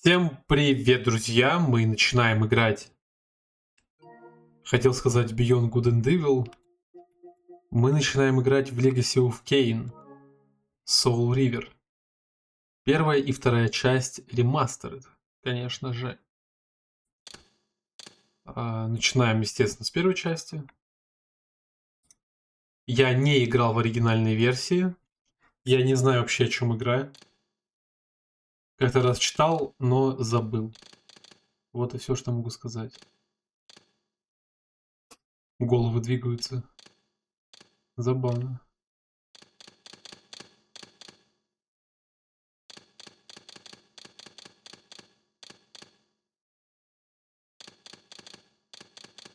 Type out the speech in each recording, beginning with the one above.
Всем привет, друзья! Мы начинаем играть. Хотел сказать Beyond Good and Evil. Мы начинаем играть в Legacy of Kain. Soul River. Первая и вторая часть Remastered, конечно же. Начинаем, естественно, с первой части. Я не играл в оригинальной версии. Я не знаю вообще, о чем игра. Как-то раз читал, но забыл. Вот и все, что могу сказать. Головы двигаются. Забавно.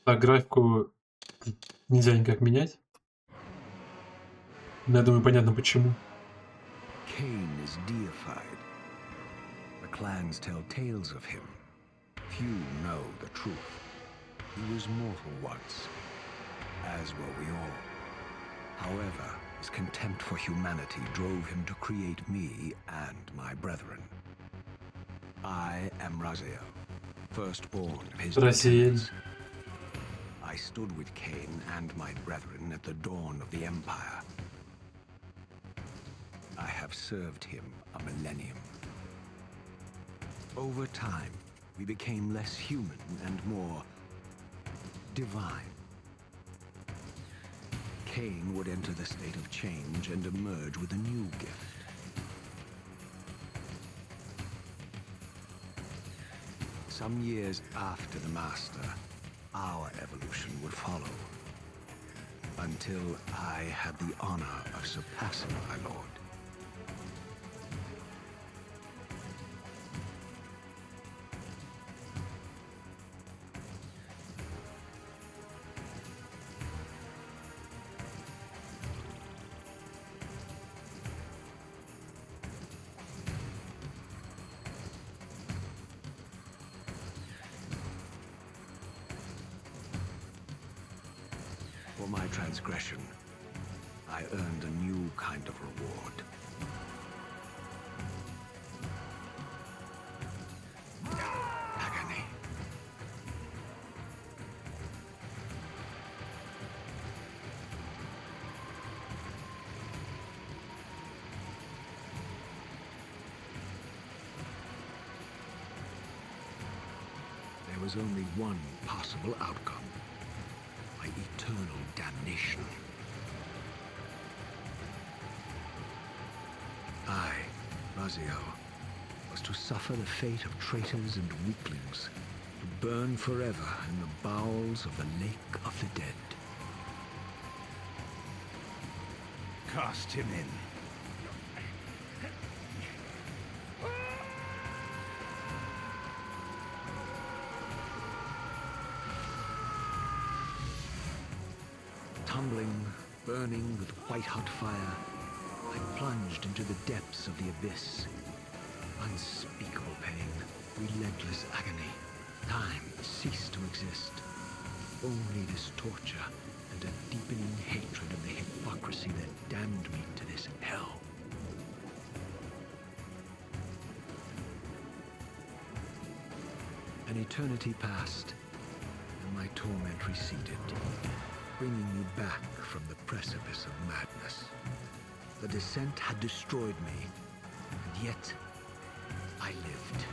Так, графику нельзя никак менять. Но я думаю, понятно почему. Kain is deified. The clans tell tales of him. Few know the truth. He was mortal once, as were we all. However, his contempt for humanity drove him to create me and my brethren. I am Raziel, firstborn of his descendants. I stood with Kain and my brethren at the dawn of the Empire. I have served him a millennium. Over time, we became less human and more divine. Kain would enter the state of change and emerge with a new gift. Some years after the Master, our evolution would follow. Until I had the honor of surpassing my lord. For my transgression, I earned a new kind of reward. Agony. There was only one possible outcome. Eternal damnation. I, Raziel, was to suffer the fate of traitors and weaklings, to burn forever in the bowels of the Lake of the Dead. Cast him in. Tumbling, burning with white-hot fire, I plunged into the depths of the abyss. Unspeakable pain, relentless agony. Time ceased to exist. Only this torture and a deepening hatred of the hypocrisy that damned me to this hell. An eternity passed, and my torment receded. Bringing me back from the precipice of madness. The descent had destroyed me, and yet I lived.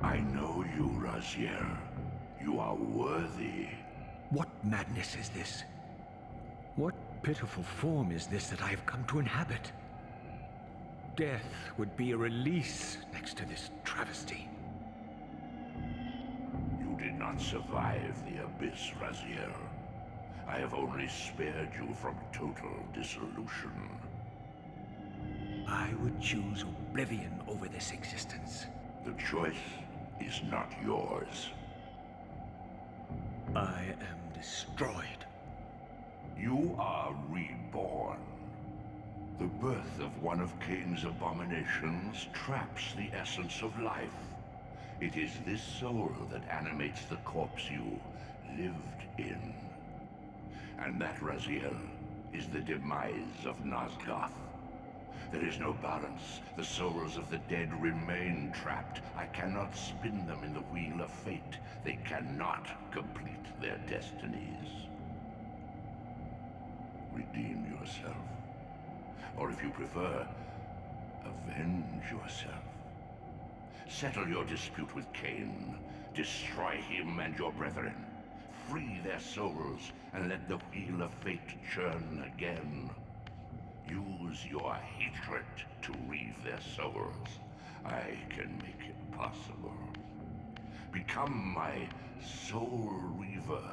I know you, Raziel. You are worthy. What madness is this? What pitiful form is this that I have come to inhabit? Death would be a release next to this travesty. You did not survive the abyss, Raziel. I have only spared you from total dissolution. I would choose oblivion over this existence. The choice is not yours. I am destroyed. You are reborn. The birth of one of Kain's abominations traps the essence of life. It is this soul that animates the corpse you lived in. And that, Raziel, is the demise of Nosgoth. There is no balance. The souls of the dead remain trapped. I cannot spin them in the wheel of fate. They cannot complete their destinies. Redeem yourself. Or if you prefer, avenge yourself. Settle your dispute with Kain. Destroy him and your brethren. Free their souls and let the wheel of fate churn again. Use your hatred to reave their souls. I can make it possible. Become my soul reaver,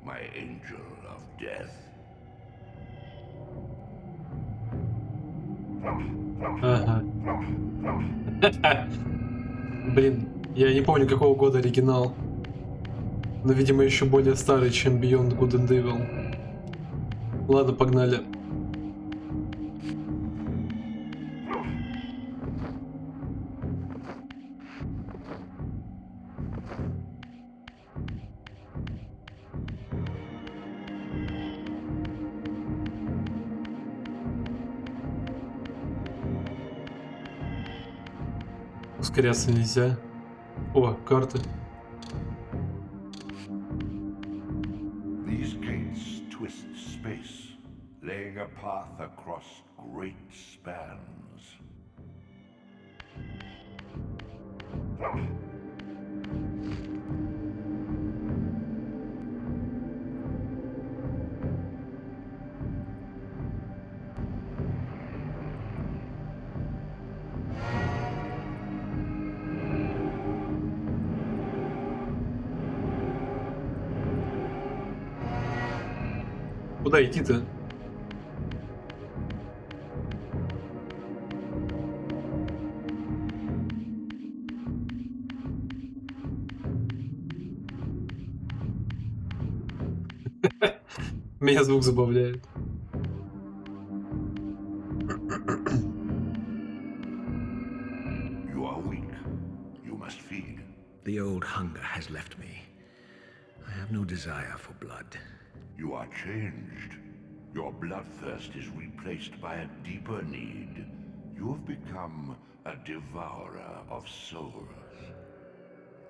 my angel of death. Ага. Блин, я не помню, какого года оригинал. Но, видимо, еще более старый, чем Beyond Good and Evil. Ладно, погнали. Ускоряться нельзя. О, карты. These gates twist space, laying a path across great spans. Куда идти-то? Меня звук забавляет. You are weak. You must feed. The old hunger has left me. I have no desire for blood. You are changed. Your bloodthirst is replaced by a deeper need. You have become a devourer of souls.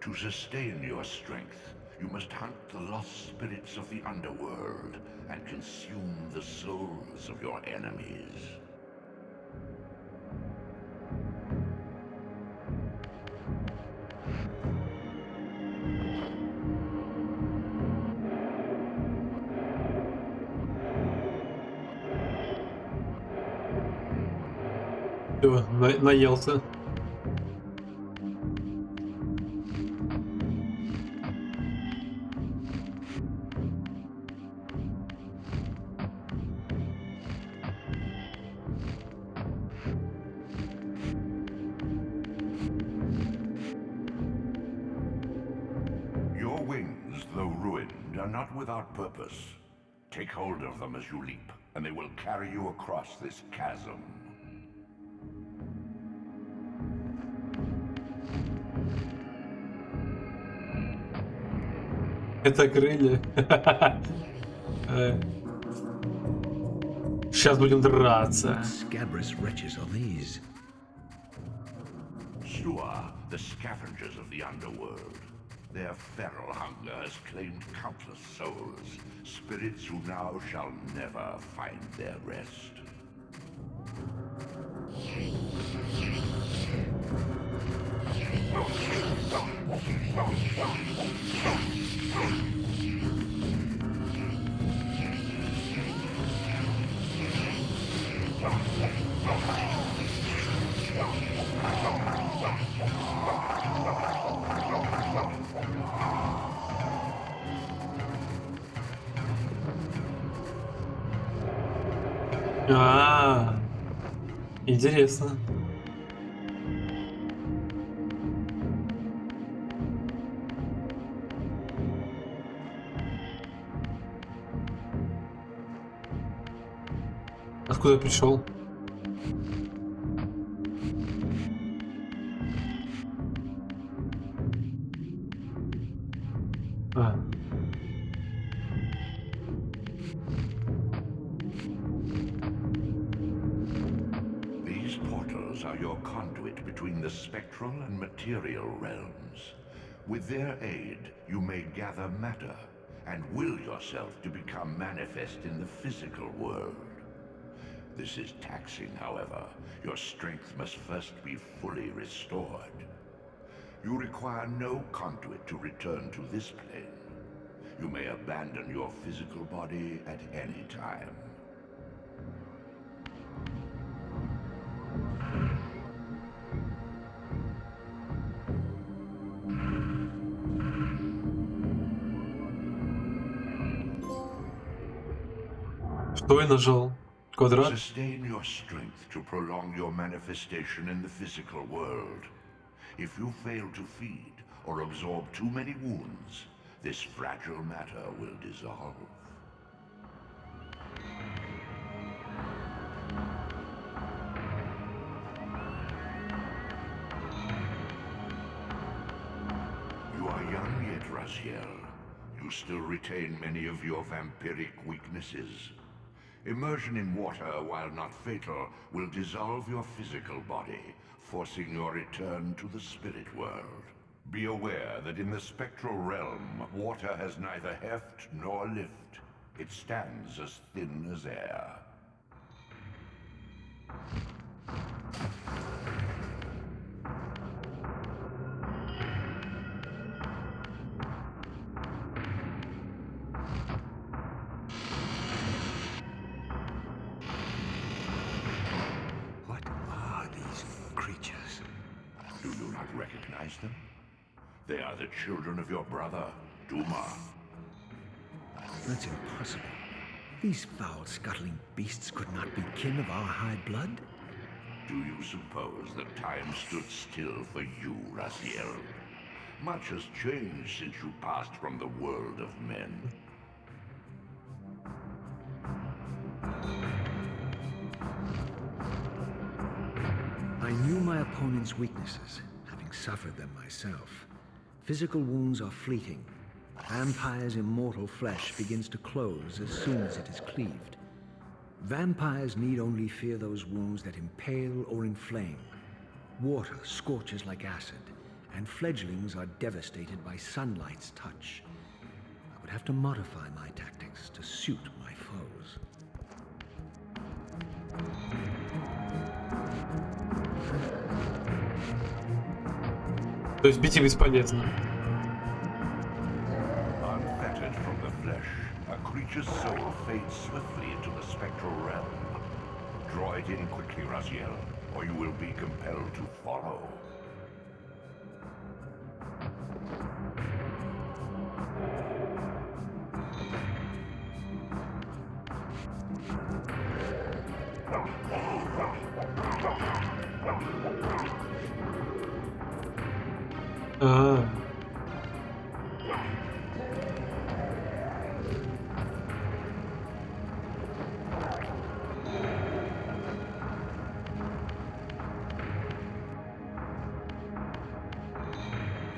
To sustain your strength, you must hunt the lost spirits of the underworld and consume the souls of your enemies. Всё, наелся. Your wings, though ruined, are not without purpose. Take hold of them as you leap, and they will carry you across this chasm. Это крылья. Сейчас будем драться. Scabrous wretches are these? Shua, the scavengers of the underworld. Their feral hunger has claimed countless souls, spirits who now shall never find their rest. Интересно. Откуда я пришел? А. These portals are your conduit between the spectral and material realms. With their aid, you may gather matter and will yourself to become manifest in the physical world. This is taxing, however. Your strength must first be fully restored. You require no conduit to return to this plane. You may abandon your physical body at any time. Что я нажал? Квадрат? Sustain your strength to prolong your manifestation in the physical world. If you fail to feed or absorb too many wounds, this fragile matter will dissolve. You are young yet, Raziel. You still retain many of your vampiric weaknesses. Immersion in water, while not fatal, will dissolve your physical body, forcing your return to the spirit world. Be aware that in the spectral realm, water has neither heft nor lift. It stands as thin as air. Recognize them? They are the children of your brother, Duma. That's impossible. These foul, scuttling beasts could not be kin of our high blood? Do you suppose that time stood still for you, Raziel? Much has changed since you passed from the world of men. I knew my opponent's weaknesses, having suffered them myself. Physical wounds are fleeting. Vampire's immortal flesh begins to close as soon as it is cleaved. Vampires need only fear those wounds that impale or inflame. Water scorches like acid, and fledglings are devastated by sunlight's touch. I would have to modify my tactics to suit my foes. То есть бить их бесполезно. Unfettered from the flesh, a creature's soul fades swiftly into the spectral realm. Draw it in quickly, Raziel, or you will be compelled to follow. А.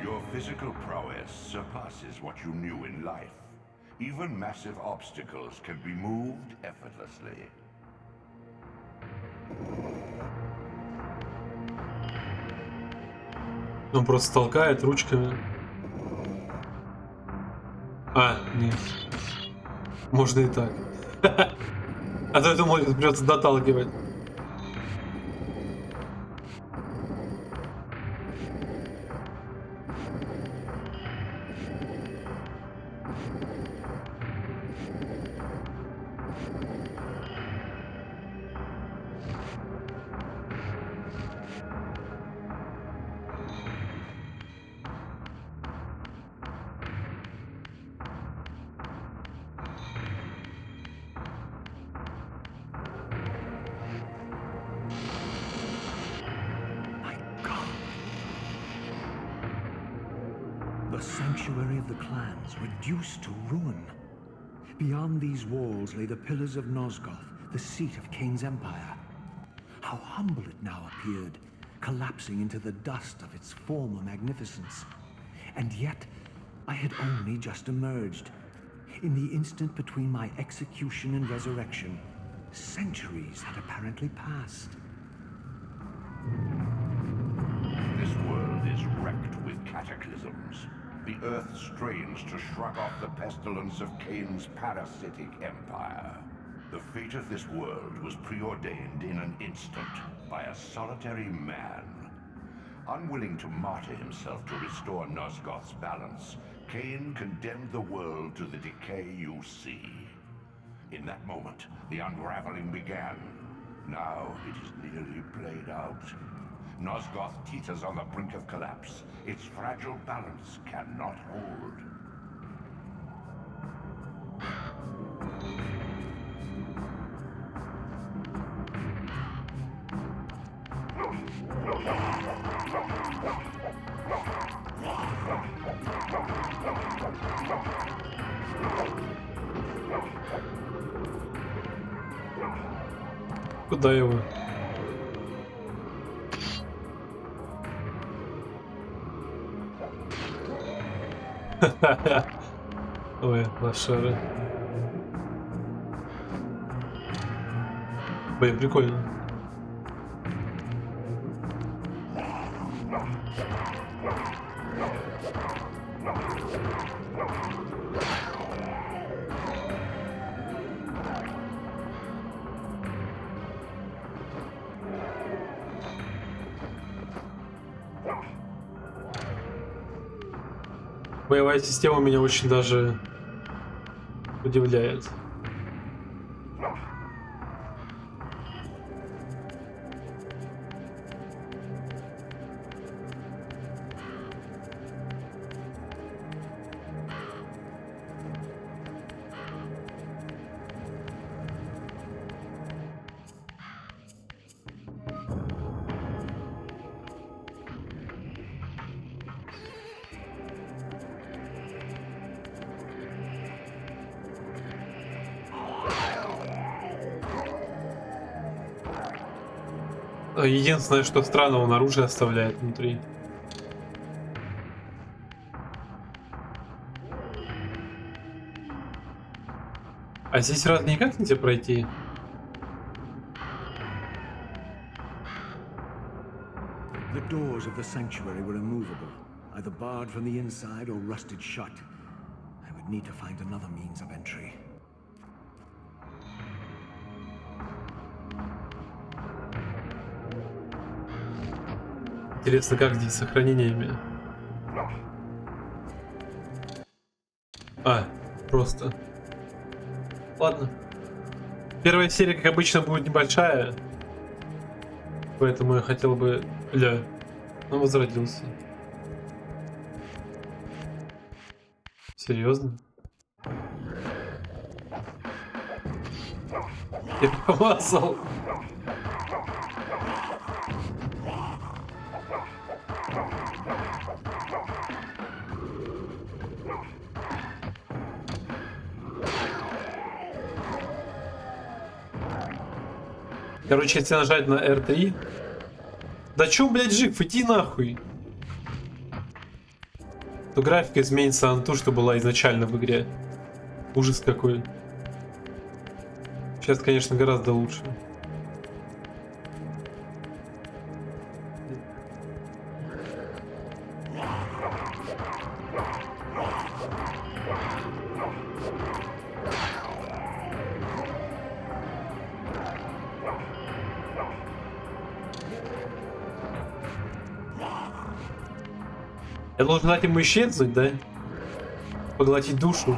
Your physical prowess surpasses what you knew in life. Even massive obstacles can be moved effortlessly. Он просто толкает ручками. А, нет. Можно и так. А то я думал, придется доталкивать. The sanctuary of the clans reduced to ruin. Beyond these walls lay the pillars of Nosgoth, the seat of Kain's empire. How humble it now appeared, collapsing into the dust of its former magnificence. And yet, I had only just emerged. In the instant between my execution and resurrection, centuries had apparently passed. This world is wrecked with cataclysms. The earth strains to shrug off the pestilence of Kain's parasitic empire. The fate of this world was preordained in an instant by a solitary man. Unwilling to martyr himself to restore Nosgoth's balance, Kain condemned the world to the decay you see. In that moment, the unraveling began. Now it is nearly played out. Nosgoth teeters on the brink of collapse. Its fragile balance cannot hold. Куда его? Ой, лошары. Блин, прикольно. Боевая система меня очень даже удивляет. Единственное, что странно, он оружие оставляет внутри. А здесь раз никак нельзя пройти? The doors of the sanctuary were immovable, either barred from the inside or rusted shut. I would need to find another means of entry. Интересно, как здесь с сохранениями? А, просто. Ладно. Первая серия, как обычно, будет небольшая. Поэтому я хотел бы... Ля, он возродился. Серьезно? Я помазал. Короче, если нажать на R3... Да чё, блядь, жив? Иди нахуй! То графика изменится на ту, что была изначально в игре. Ужас какой. Сейчас, конечно, гораздо лучше. Я должен дать ему исчезнуть, да? Поглотить душу.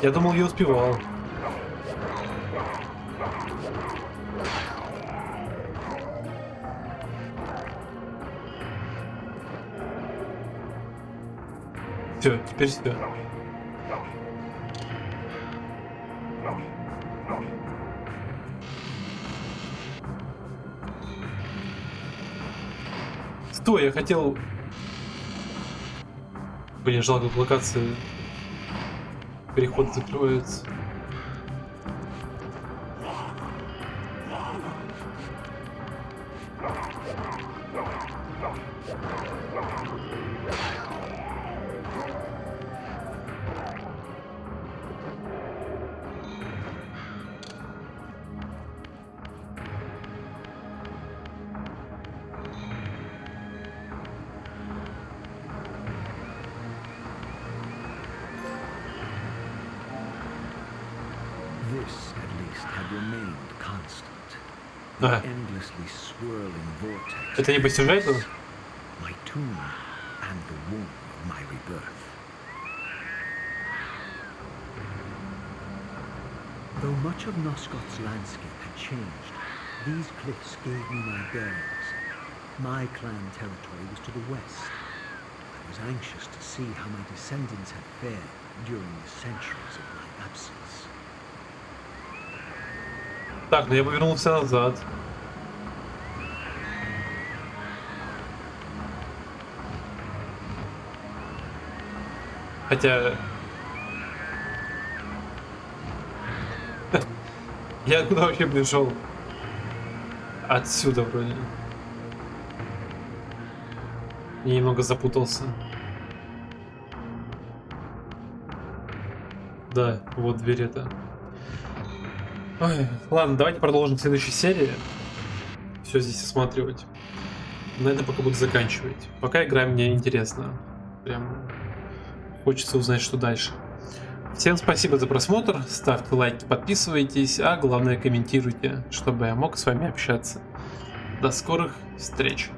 Я думал, я успевал. Все, теперь все. Стой, я хотел... Блин, жалко, локации. Переход закрывается. This, at least, had remained constant. Ага. The endlessly swirling vortex. Это не по сюжету? My tomb and the womb of my rebirth. Though much of Nosgoth's landscape had changed, these cliffs gave me my bearings. My clan territory was to the west. I was anxious to see how my descendants had fared during the centuries of my absence. Так, ну я повернулся назад. Хотя... Я куда вообще пришел? Отсюда вроде. Я немного запутался. Да, вот дверь это. Ой, ладно, давайте продолжим в следующей серии. Все здесь осматривать. На этом пока буду заканчивать. Пока игра мне интересна. Прям хочется узнать, что дальше. Всем спасибо за просмотр. Ставьте лайки, подписывайтесь, а главное комментируйте, чтобы я мог с вами общаться. До скорых встреч.